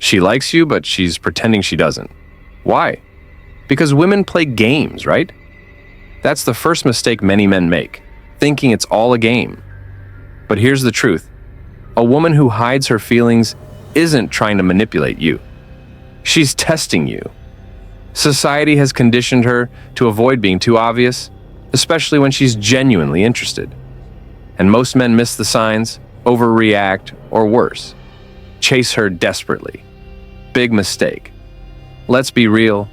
She likes you, but she's pretending she doesn't. Why? Because women play games, right? That's the first mistake many men make, thinking it's all a game. But here's the truth. A woman who hides her feelings isn't trying to manipulate you. She's testing you. Society has conditioned her to avoid being too obvious, especially when she's genuinely interested. And most men miss the signs, overreact, or worse, chase her desperately. Big mistake. Let's be real.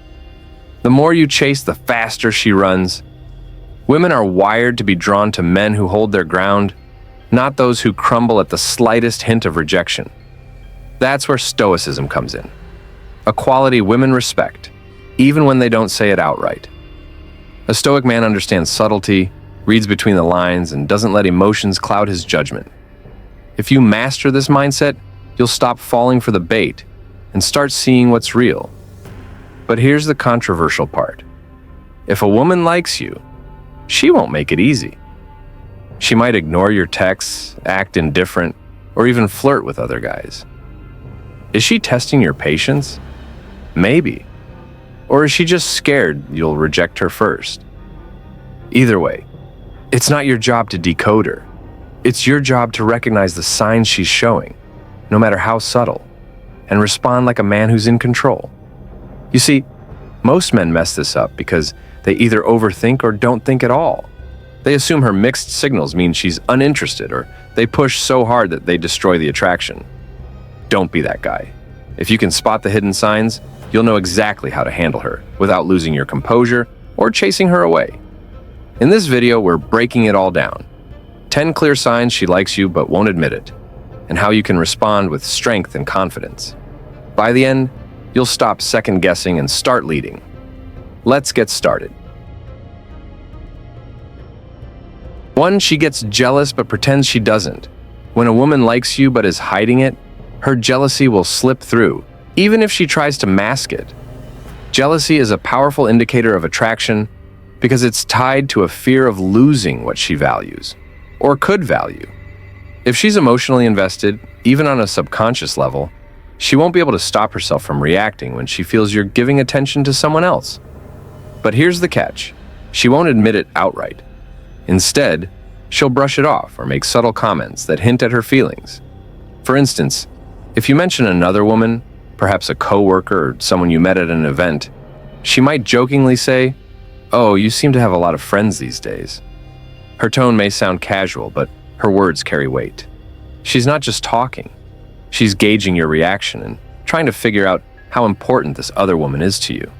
The more you chase, the faster she runs. Women are wired to be drawn to men who hold their ground, not those who crumble at the slightest hint of rejection. That's where Stoicism comes in. A quality women respect, even when they don't say it outright. A Stoic man understands subtlety, reads between the lines, and doesn't let emotions cloud his judgment. If you master this mindset, you'll stop falling for the bait and start seeing what's real. But here's the controversial part. If a woman likes you, she won't make it easy. She might ignore your texts, act indifferent, or even flirt with other guys. Is she testing your patience? Maybe. Or is she just scared you'll reject her first? Either way, it's not your job to decode her. It's your job to recognize the signs she's showing, no matter how subtle, and respond like a man who's in control. You see, most men mess this up because they either overthink or don't think at all. They assume her mixed signals mean she's uninterested, or they push so hard that they destroy the attraction. Don't be that guy. If you can spot the hidden signs, you'll know exactly how to handle her without losing your composure or chasing her away. In this video, we're breaking it all down. 10 clear signs she likes you but won't admit it, and how you can respond with strength and confidence. By the end, you'll stop second-guessing and start leading. Let's get started. 1. She gets jealous but pretends she doesn't. When a woman likes you but is hiding it, her jealousy will slip through, even if she tries to mask it. Jealousy is a powerful indicator of attraction because it's tied to a fear of losing what she values, or could value. If she's emotionally invested, even on a subconscious level, she won't be able to stop herself from reacting when she feels you're giving attention to someone else. But here's the catch. She won't admit it outright. Instead, she'll brush it off or make subtle comments that hint at her feelings. For instance, if you mention another woman, perhaps a coworker or someone you met at an event, she might jokingly say, "Oh, you seem to have a lot of friends these days." Her tone may sound casual, but her words carry weight. She's not just talking. She's gauging your reaction and trying to figure out how important this other woman is to you.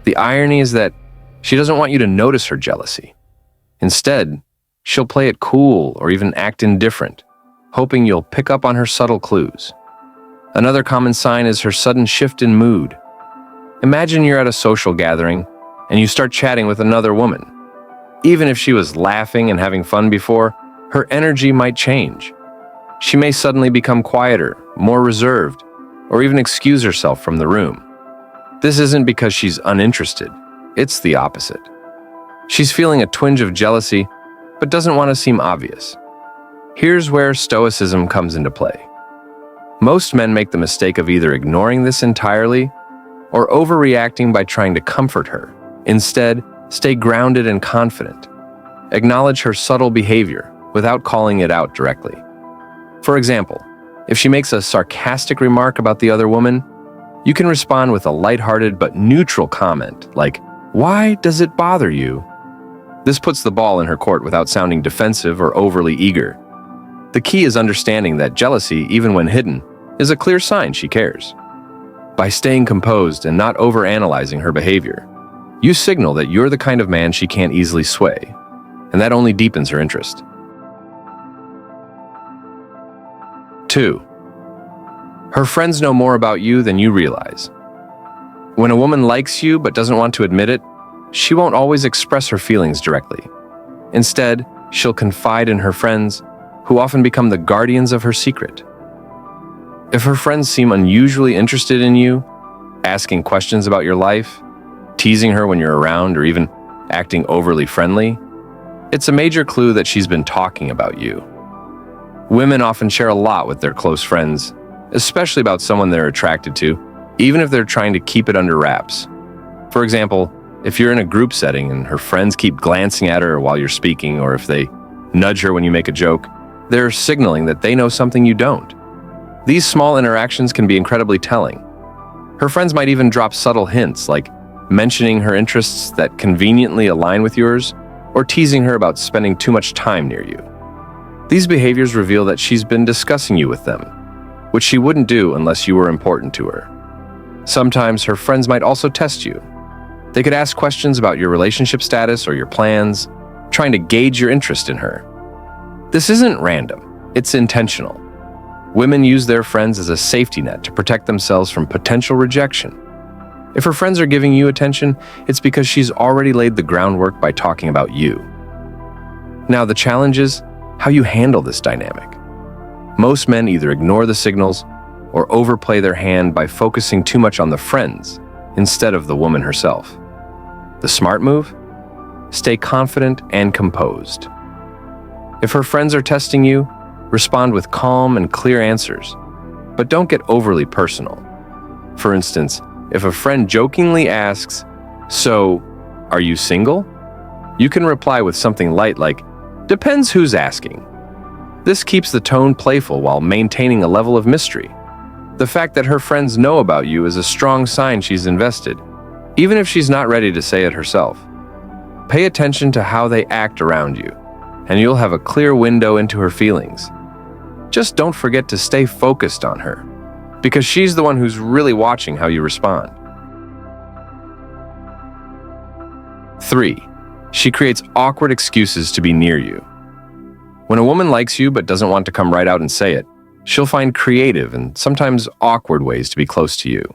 The irony is that she doesn't want you to notice her jealousy. Instead, she'll play it cool or even act indifferent, hoping you'll pick up on her subtle clues. Another common sign is her sudden shift in mood. Imagine you're at a social gathering and you start chatting with another woman. Even if she was laughing and having fun before, her energy might change. She may suddenly become quieter, more reserved, or even excuse herself from the room. This isn't because she's uninterested. It's the opposite. She's feeling a twinge of jealousy, but doesn't want to seem obvious. Here's where Stoicism comes into play. Most men make the mistake of either ignoring this entirely or overreacting by trying to comfort her. Instead, stay grounded and confident. Acknowledge her subtle behavior without calling it out directly. For example, if she makes a sarcastic remark about the other woman, you can respond with a lighthearted but neutral comment like, "Why does it bother you?" This puts the ball in her court without sounding defensive or overly eager. The key is understanding that jealousy, even when hidden, is a clear sign she cares. By staying composed and not overanalyzing her behavior, you signal that you're the kind of man she can't easily sway, and that only deepens her interest. 2. Her friends know more about you than you realize. When a woman likes you but doesn't want to admit it, she won't always express her feelings directly. Instead, she'll confide in her friends, who often become the guardians of her secret. If her friends seem unusually interested in you, asking questions about your life, teasing her when you're around, or even acting overly friendly, it's a major clue that she's been talking about you. Women often share a lot with their close friends, especially about someone they're attracted to, even if they're trying to keep it under wraps. For example, if you're in a group setting and her friends keep glancing at her while you're speaking, or if they nudge her when you make a joke, they're signaling that they know something you don't. These small interactions can be incredibly telling. Her friends might even drop subtle hints, like mentioning her interests that conveniently align with yours, or teasing her about spending too much time near you. These behaviors reveal that she's been discussing you with them, which she wouldn't do unless you were important to her. Sometimes her friends might also test you. They could ask questions about your relationship status or your plans, trying to gauge your interest in her. This isn't random, it's intentional. Women use their friends as a safety net to protect themselves from potential rejection. If her friends are giving you attention, it's because she's already laid the groundwork by talking about you. Now, the challenge is how you handle this dynamic. Most men either ignore the signals or overplay their hand by focusing too much on the friends instead of the woman herself. The smart move? Stay confident and composed. If her friends are testing you, respond with calm and clear answers, but don't get overly personal. For instance, if a friend jokingly asks, "So, are you single?" you can reply with something light like, "Depends who's asking." This keeps the tone playful while maintaining a level of mystery. The fact that her friends know about you is a strong sign she's invested, even if she's not ready to say it herself. Pay attention to how they act around you, and you'll have a clear window into her feelings. Just don't forget to stay focused on her, because she's the one who's really watching how you respond. 3. She creates awkward excuses to be near you. When a woman likes you but doesn't want to come right out and say it, she'll find creative and sometimes awkward ways to be close to you.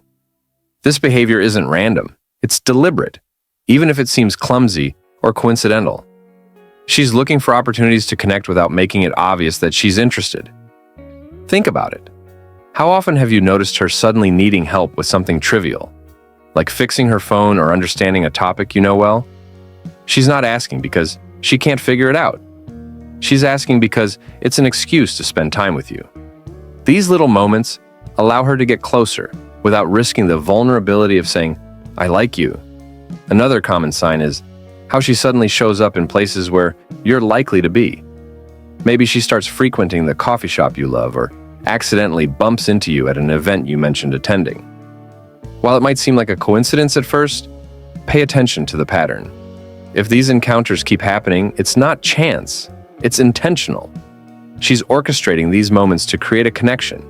This behavior isn't random, it's deliberate, even if it seems clumsy or coincidental. She's looking for opportunities to connect without making it obvious that she's interested. Think about it. How often have you noticed her suddenly needing help with something trivial, like fixing her phone or understanding a topic you know well? She's not asking because she can't figure it out. She's asking because it's an excuse to spend time with you. These little moments allow her to get closer without risking the vulnerability of saying, "I like you." Another common sign is how she suddenly shows up in places where you're likely to be. Maybe she starts frequenting the coffee shop you love or accidentally bumps into you at an event you mentioned attending. While it might seem like a coincidence at first, pay attention to the pattern. If these encounters keep happening, it's not chance, it's intentional. She's orchestrating these moments to create a connection,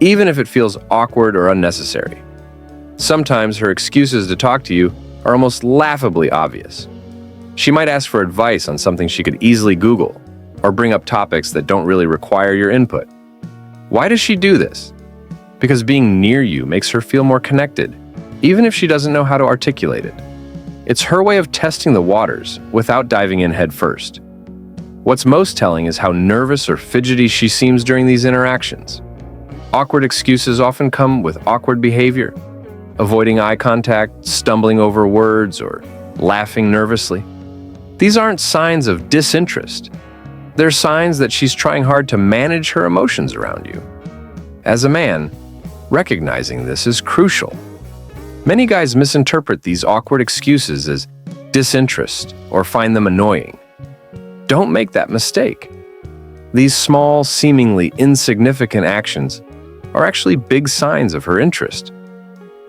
even if it feels awkward or unnecessary. Sometimes her excuses to talk to you are almost laughably obvious. She might ask for advice on something she could easily Google, or bring up topics that don't really require your input. Why does she do this? Because being near you makes her feel more connected, even if she doesn't know how to articulate it. It's her way of testing the waters without diving in head first. What's most telling is how nervous or fidgety she seems during these interactions. Awkward excuses often come with awkward behavior, avoiding eye contact, stumbling over words, or laughing nervously. These aren't signs of disinterest. They're signs that she's trying hard to manage her emotions around you. As a man, recognizing this is crucial. Many guys misinterpret these awkward excuses as disinterest or find them annoying. Don't make that mistake. These small, seemingly insignificant actions are actually big signs of her interest.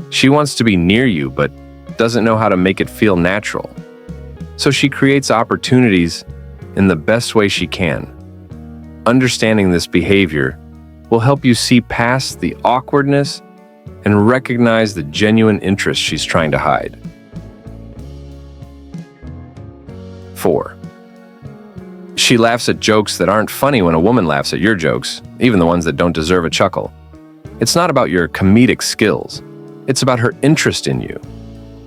She wants to be near you but doesn't know how to make it feel natural. So she creates opportunities in the best way she can. Understanding this behavior will help you see past the awkwardness and recognize the genuine interest she's trying to hide. 4. She laughs at jokes that aren't funny. When a woman laughs at your jokes, even the ones that don't deserve a chuckle, it's not about your comedic skills. It's about her interest in you.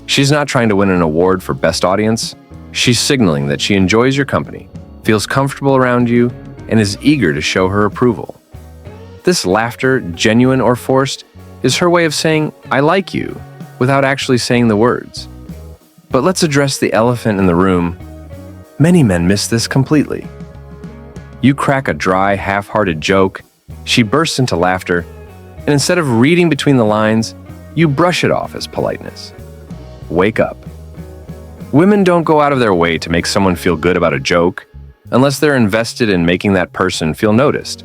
She's not trying to win an award for best audience. She's signaling that she enjoys your company, feels comfortable around you, and is eager to show her approval. This laughter, genuine or forced, is her way of saying, "I like you," without actually saying the words. But let's address the elephant in the room. Many men miss this completely. You crack a dry, half-hearted joke, she bursts into laughter, And instead of reading between the lines, you brush it off as politeness. Wake up. Women don't go out of their way to make someone feel good about a joke unless they're invested in making that person feel noticed.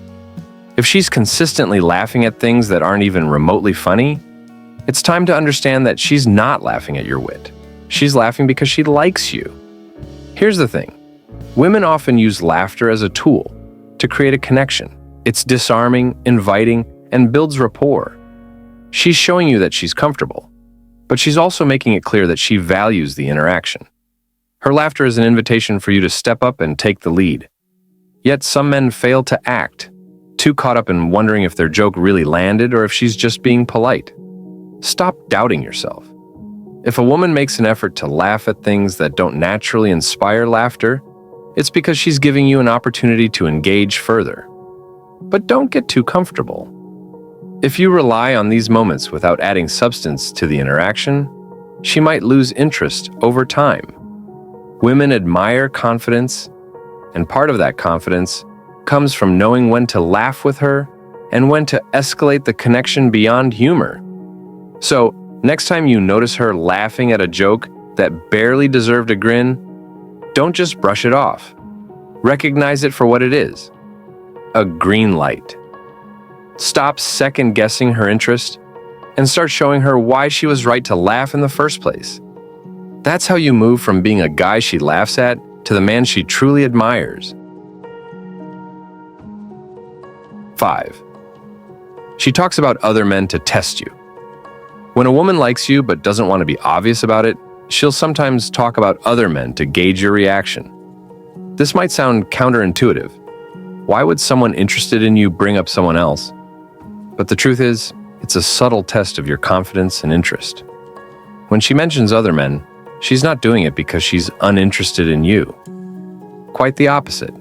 If she's consistently laughing at things that aren't even remotely funny, it's time to understand that she's not laughing at your wit. She's laughing because she likes you. Here's the thing. Women often use laughter as a tool to create a connection. It's disarming, inviting, and builds rapport. She's showing you that she's comfortable, but she's also making it clear that she values the interaction. Her laughter is an invitation for you to step up and take the lead. Yet some men fail to act, too caught up in wondering if their joke really landed or if she's just being polite. Stop doubting yourself. If a woman makes an effort to laugh at things that don't naturally inspire laughter, it's because she's giving you an opportunity to engage further. But don't get too comfortable. If you rely on these moments without adding substance to the interaction, she might lose interest over time. Women admire confidence, and part of that confidence comes from knowing when to laugh with her and when to escalate the connection beyond humor. So, next time you notice her laughing at a joke that barely deserved a grin, don't just brush it off. Recognize it for what it is: a green light. Stop second-guessing her interest and start showing her why she was right to laugh in the first place. That's how you move from being a guy she laughs at to the man she truly admires. 5. She talks about other men to test you. When a woman likes you but doesn't want to be obvious about it, she'll sometimes talk about other men to gauge your reaction. This might sound counterintuitive. Why would someone interested in you bring up someone else? But the truth is, it's a subtle test of your confidence and interest. When she mentions other men, she's not doing it because she's uninterested in you. Quite the opposite.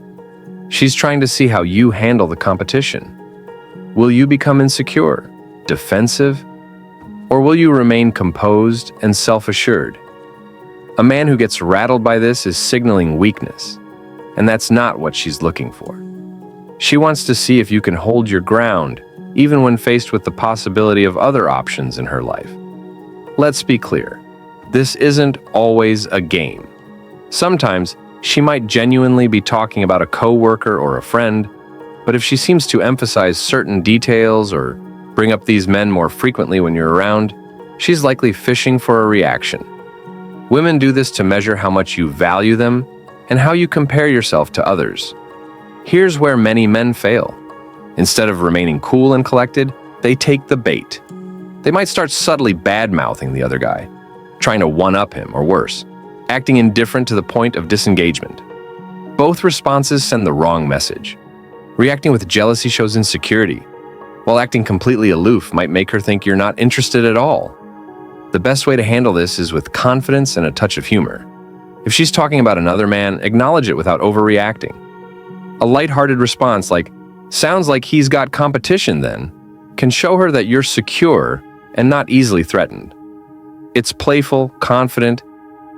She's trying to see how you handle the competition. Will you become insecure, defensive, or will you remain composed and self-assured? A man who gets rattled by this is signaling weakness, and that's not what she's looking for. She wants to see if you can hold your ground, even when faced with the possibility of other options in her life. Let's be clear. This isn't always a game. Sometimes, she might genuinely be talking about a coworker or a friend, but if she seems to emphasize certain details or bring up these men more frequently when you're around, she's likely fishing for a reaction. Women do this to measure how much you value them and how you compare yourself to others. Here's where many men fail. Instead of remaining cool and collected, they take the bait. They might start subtly bad-mouthing the other guy, trying to one-up him or worse, acting indifferent to the point of disengagement. Both responses send the wrong message. Reacting with jealousy shows insecurity, while acting completely aloof might make her think you're not interested at all. The best way to handle this is with confidence and a touch of humor. If she's talking about another man, acknowledge it without overreacting. A lighthearted response like, "Sounds like he's got competition then," can show her that you're secure and not easily threatened. It's playful, confident,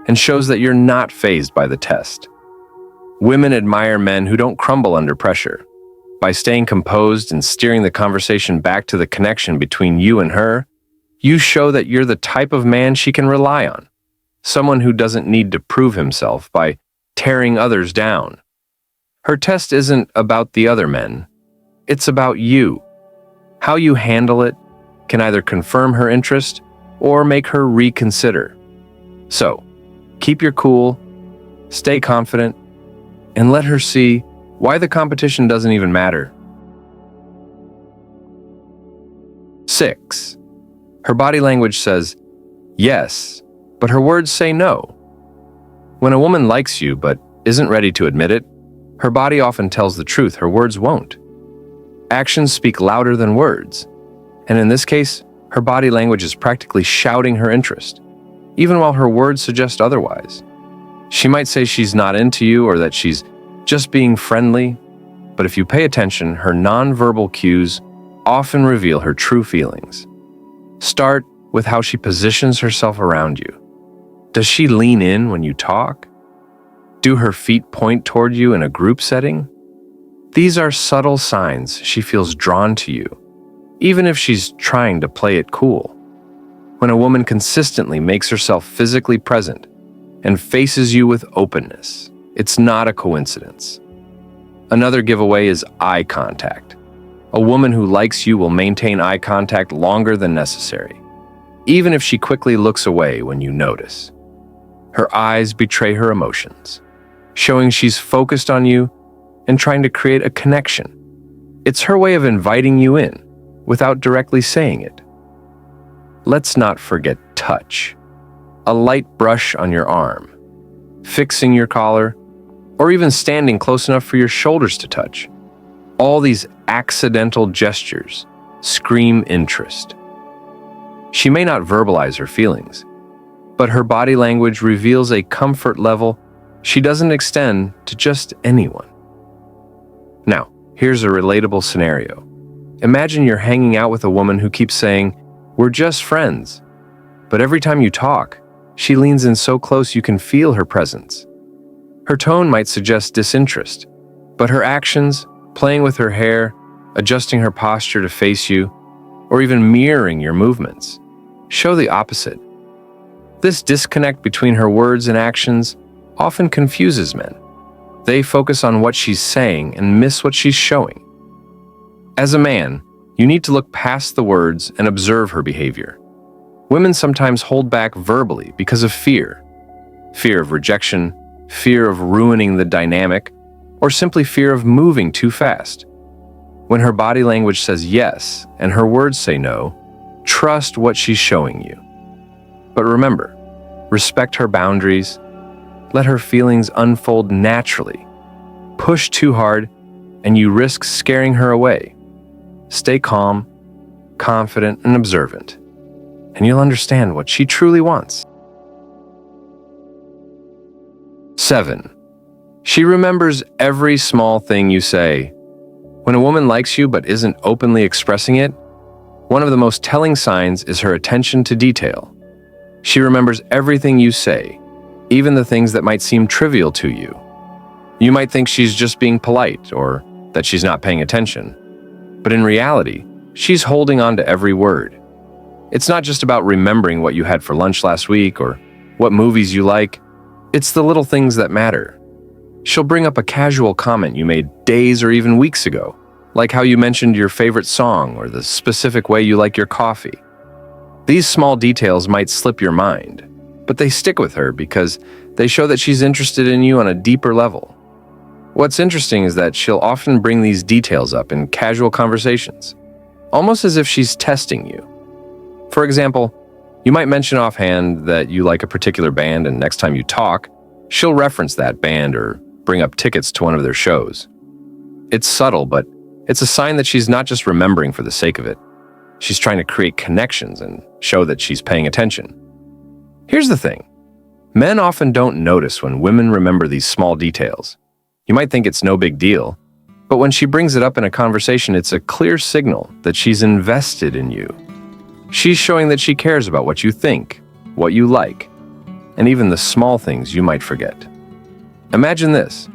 and shows that you're not fazed by the test. Women admire men who don't crumble under pressure. By staying composed and steering the conversation back to the connection between you and her, you show that you're the type of man she can rely on. Someone who doesn't need to prove himself by tearing others down. Her test isn't about the other men. It's about you. How you handle it can either confirm her interest or make her reconsider. So, keep your cool, stay confident, and let her see why the competition doesn't even matter. 6. Her body language says yes, but her words say no. When a woman likes you but isn't ready to admit it, her body often tells the truth, her words won't. Actions speak louder than words, and in this case, her body language is practically shouting her interest, even while her words suggest otherwise. She might say she's not into you or that she's just being friendly, but if you pay attention, her nonverbal cues often reveal her true feelings. Start with how she positions herself around you. Does she lean in when you talk? Do her feet point toward you in a group setting? These are subtle signs she feels drawn to you. even if she's trying to play it cool. When a woman consistently makes herself physically present and faces you with openness, it's not a coincidence. Another giveaway is eye contact. A woman who likes you will maintain eye contact longer than necessary, even if she quickly looks away when you notice. Her eyes betray her emotions, showing she's focused on you and trying to create a connection. It's her way of inviting you in without directly saying it. Let's not forget touch. A light brush on your arm, fixing your collar, or even standing close enough for your shoulders to touch. All these accidental gestures scream interest. She may not verbalize her feelings, but her body language reveals a comfort level she doesn't extend to just anyone. Now, here's a relatable scenario. Imagine you're hanging out with a woman who keeps saying, "We're just friends," but every time you talk, she leans in so close you can feel her presence. Her tone might suggest disinterest, but her actions, playing with her hair, adjusting her posture to face you, or even mirroring your movements, show the opposite. This disconnect between her words and actions often confuses men. They focus on what she's saying and miss what she's showing. As a man, you need to look past the words and observe her behavior. Women sometimes hold back verbally because of fear. Fear of rejection, fear of ruining the dynamic, or simply fear of moving too fast. When her body language says yes and her words say no, trust what she's showing you. But remember, respect her boundaries. Let her feelings unfold naturally. Push too hard, and you risk scaring her away. Stay calm, confident, and observant, and you'll understand what she truly wants. 7. She remembers every small thing you say. When a woman likes you but isn't openly expressing it, one of the most telling signs is her attention to detail. She remembers everything you say, even the things that might seem trivial to you. You might think she's just being polite or that she's not paying attention, but in reality, she's holding on to every word. It's not just about remembering what you had for lunch last week or what movies you like. It's the little things that matter. She'll bring up a casual comment you made days or even weeks ago, like how you mentioned your favorite song or the specific way you like your coffee. These small details might slip your mind, but they stick with her because they show that she's interested in you on a deeper level. What's interesting is that she'll often bring these details up in casual conversations, almost as if she's testing you. For example, you might mention offhand that you like a particular band, and next time you talk, she'll reference that band or bring up tickets to one of their shows. It's subtle, but it's a sign that she's not just remembering for the sake of it. She's trying to create connections and show that she's paying attention. Here's the thing. Men often don't notice when women remember these small details. You might think it's no big deal, but when she brings it up in a conversation, it's a clear signal that she's invested in you. She's showing that she cares about what you think, what you like, and even the small things you might forget. Imagine this.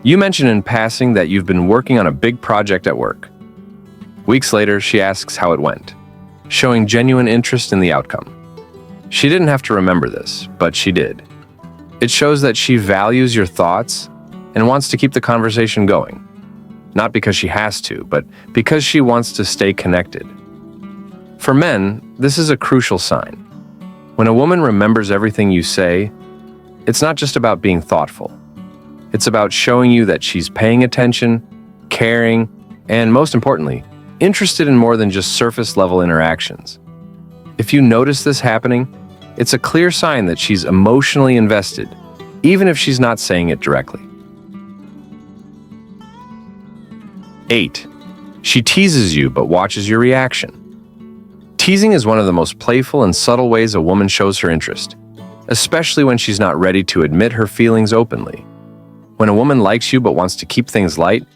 You mention in passing that you've been working on a big project at work. Weeks later, she asks how it went, showing genuine interest in the outcome. She didn't have to remember this, but she did. It shows that she values your thoughts and wants to keep the conversation going. Not because she has to, but because she wants to stay connected. For men, this is a crucial sign. When a woman remembers everything you say, it's not just about being thoughtful. It's about showing you that she's paying attention, caring, and most importantly, interested in more than just surface-level interactions. If you notice this happening, it's a clear sign that she's emotionally invested, even if she's not saying it directly. 8. She teases you but watches your reaction. Teasing is one of the most playful and subtle ways a woman shows her interest, especially when she's not ready to admit her feelings openly. When a woman likes you but wants to keep things light,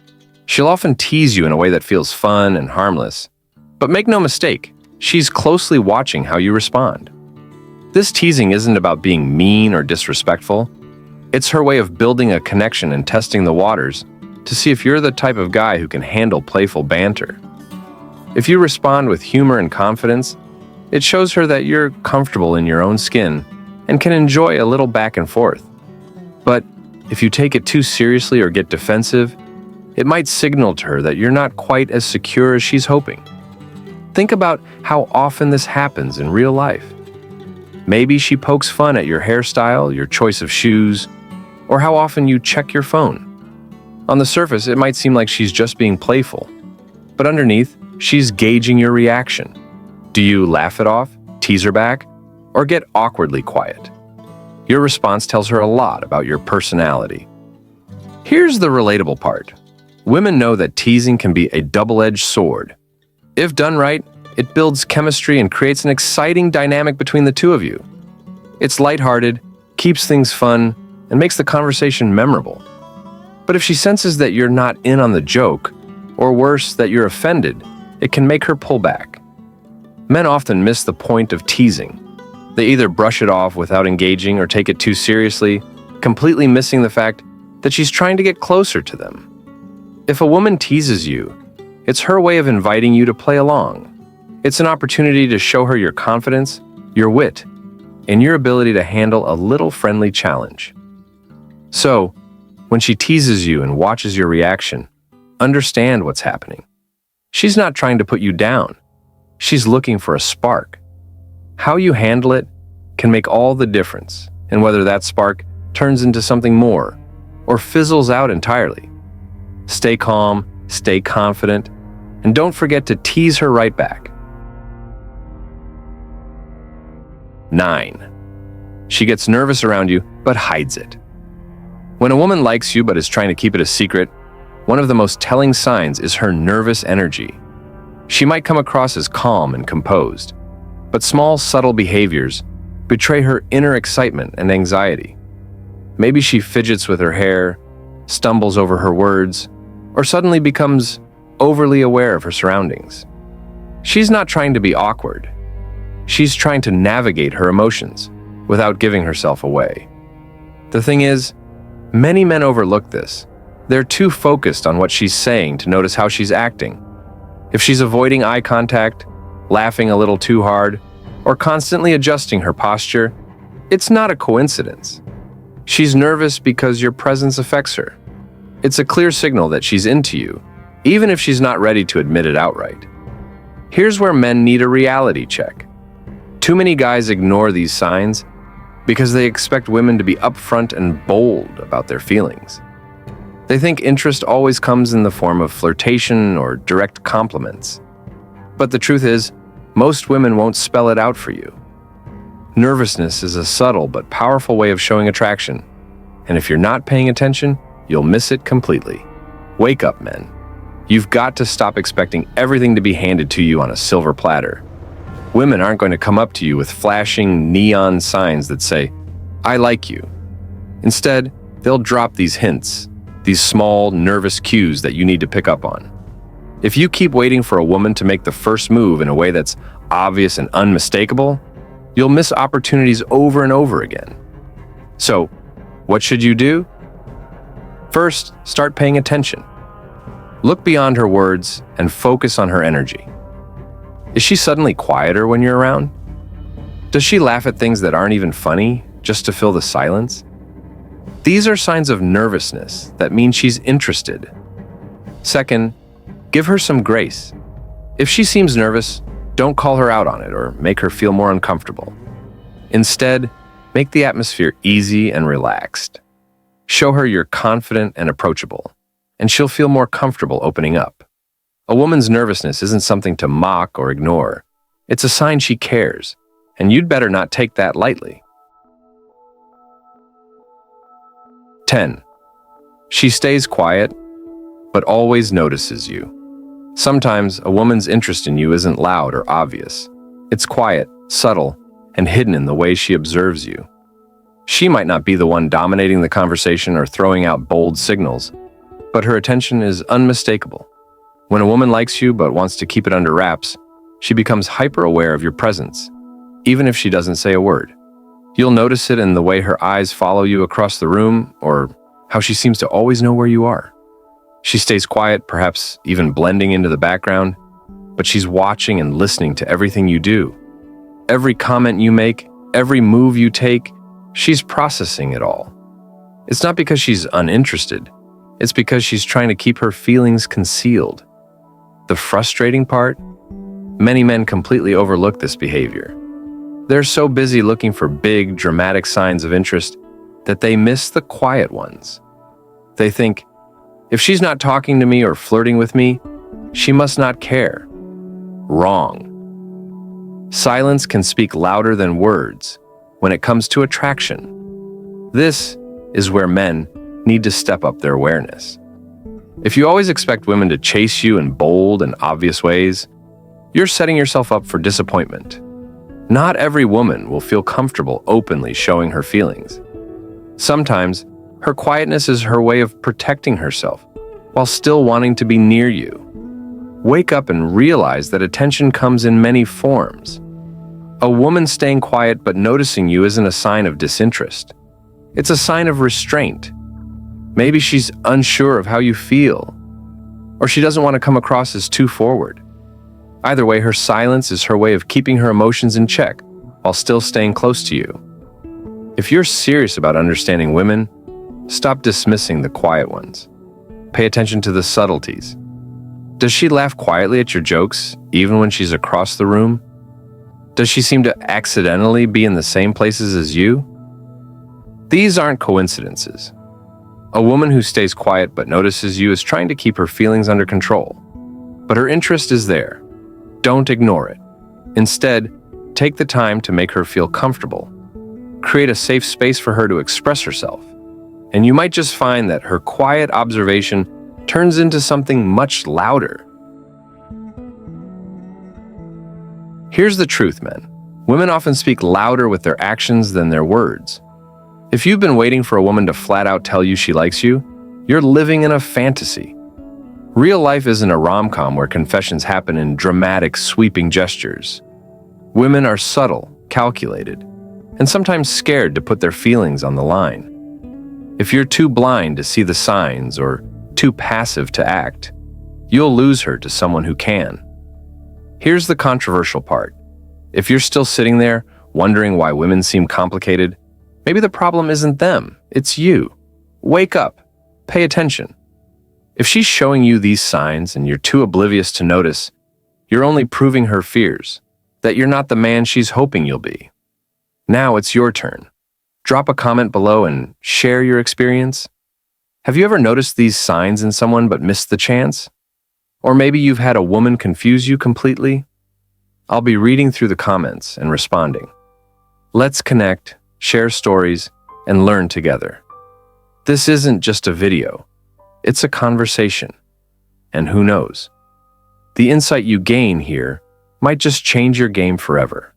she'll often tease you in a way that feels fun and harmless. But make no mistake, she's closely watching how you respond. This teasing isn't about being mean or disrespectful. It's her way of building a connection and testing the waters to see if you're the type of guy who can handle playful banter. If you respond with humor and confidence, it shows her that you're comfortable in your own skin and can enjoy a little back and forth. But if you take it too seriously or get defensive, it might signal to her that you're not quite as secure as she's hoping. Think about how often this happens in real life. Maybe she pokes fun at your hairstyle, your choice of shoes, or how often you check your phone. On the surface, it might seem like she's just being playful, but underneath, she's gauging your reaction. Do you laugh it off, tease her back, or get awkwardly quiet? Your response tells her a lot about your personality. Here's the relatable part. Women know that teasing can be a double-edged sword. If done right, it builds chemistry and creates an exciting dynamic between the two of you. It's lighthearted, keeps things fun, and makes the conversation memorable. But if she senses that you're not in on the joke, or worse, that you're offended, it can make her pull back. Men often miss the point of teasing. They either brush it off without engaging or take it too seriously, completely missing the fact that she's trying to get closer to them. If a woman teases you, it's her way of inviting you to play along. It's an opportunity to show her your confidence, your wit, and your ability to handle a little friendly challenge. So, when she teases you and watches your reaction, understand what's happening. She's not trying to put you down. She's looking for a spark. How you handle it can make all the difference in whether that spark turns into something more or fizzles out entirely. Stay calm, stay confident, and don't forget to tease her right back. 9. She gets nervous around you, but hides it. When a woman likes you but is trying to keep it a secret, one of the most telling signs is her nervous energy. She might come across as calm and composed, but small, subtle behaviors betray her inner excitement and anxiety. Maybe she fidgets with her hair, stumbles over her words, or suddenly becomes overly aware of her surroundings. She's not trying to be awkward. She's trying to navigate her emotions without giving herself away. The thing is, many men overlook this. They're too focused on what she's saying to notice how she's acting. If she's avoiding eye contact, laughing a little too hard, or constantly adjusting her posture, it's not a coincidence. She's nervous because your presence affects her. It's a clear signal that she's into you, even if she's not ready to admit it outright. Here's where men need a reality check. Too many guys ignore these signs because they expect women to be upfront and bold about their feelings. They think interest always comes in the form of flirtation or direct compliments. But the truth is, most women won't spell it out for you. Nervousness is a subtle but powerful way of showing attraction, and if you're not paying attention, you'll miss it completely. Wake up, men. You've got to stop expecting everything to be handed to you on a silver platter. Women aren't going to come up to you with flashing neon signs that say, "I like you." Instead, they'll drop these hints, these small, nervous cues that you need to pick up on. If you keep waiting for a woman to make the first move in a way that's obvious and unmistakable, you'll miss opportunities over and over again. So, what should you do? First, start paying attention. Look beyond her words and focus on her energy. Is she suddenly quieter when you're around? Does she laugh at things that aren't even funny just to fill the silence? These are signs of nervousness that mean she's interested. Second, give her some grace. If she seems nervous, don't call her out on it or make her feel more uncomfortable. Instead, make the atmosphere easy and relaxed. Show her you're confident and approachable, and she'll feel more comfortable opening up. A woman's nervousness isn't something to mock or ignore. It's a sign she cares, and you'd better not take that lightly. 10. She stays quiet, but always notices you. Sometimes a woman's interest in you isn't loud or obvious. It's quiet, subtle, and hidden in the way she observes you. She might not be the one dominating the conversation or throwing out bold signals, but her attention is unmistakable. When a woman likes you but wants to keep it under wraps, she becomes hyper-aware of your presence, even if she doesn't say a word. You'll notice it in the way her eyes follow you across the room, or how she seems to always know where you are. She stays quiet, perhaps even blending into the background, but she's watching and listening to everything you do. Every comment you make, every move you take, she's processing it all. It's not because she's uninterested. It's because she's trying to keep her feelings concealed. The frustrating part? Many men completely overlook this behavior. They're so busy looking for big, dramatic signs of interest that they miss the quiet ones. They think, if she's not talking to me or flirting with me, she must not care. Wrong. Silence can speak louder than words when it comes to attraction. This is where men need to step up their awareness. If you always expect women to chase you in bold and obvious ways, you're setting yourself up for disappointment. Not every woman will feel comfortable openly showing her feelings. Sometimes, her quietness is her way of protecting herself while still wanting to be near you. Wake up and realize that attention comes in many forms. A woman staying quiet but noticing you isn't a sign of disinterest. It's a sign of restraint. Maybe she's unsure of how you feel, or she doesn't want to come across as too forward. Either way, her silence is her way of keeping her emotions in check while still staying close to you. If you're serious about understanding women, stop dismissing the quiet ones. Pay attention to the subtleties. Does she laugh quietly at your jokes, even when she's across the room? Does she seem to accidentally be in the same places as you? These aren't coincidences. A woman who stays quiet but notices you is trying to keep her feelings under control. But her interest is there. Don't ignore it. Instead, take the time to make her feel comfortable. Create a safe space for her to express herself. And you might just find that her quiet observation turns into something much louder. Here's the truth, men. Women often speak louder with their actions than their words. If you've been waiting for a woman to flat out tell you she likes you, you're living in a fantasy. Real life isn't a rom-com where confessions happen in dramatic, sweeping gestures. Women are subtle, calculated, and sometimes scared to put their feelings on the line. If you're too blind to see the signs or too passive to act, you'll lose her to someone who can. Here's the controversial part. If you're still sitting there wondering why women seem complicated, maybe the problem isn't them, it's you. Wake up. Pay attention. If she's showing you these signs and you're too oblivious to notice, you're only proving her fears, that you're not the man she's hoping you'll be. Now it's your turn. Drop a comment below and share your experience. Have you ever noticed these signs in someone but missed the chance? Or maybe you've had a woman confuse you completely? I'll be reading through the comments and responding. Let's connect, share stories, and learn together. This isn't just a video. It's a conversation. And who knows? The insight you gain here might just change your game forever.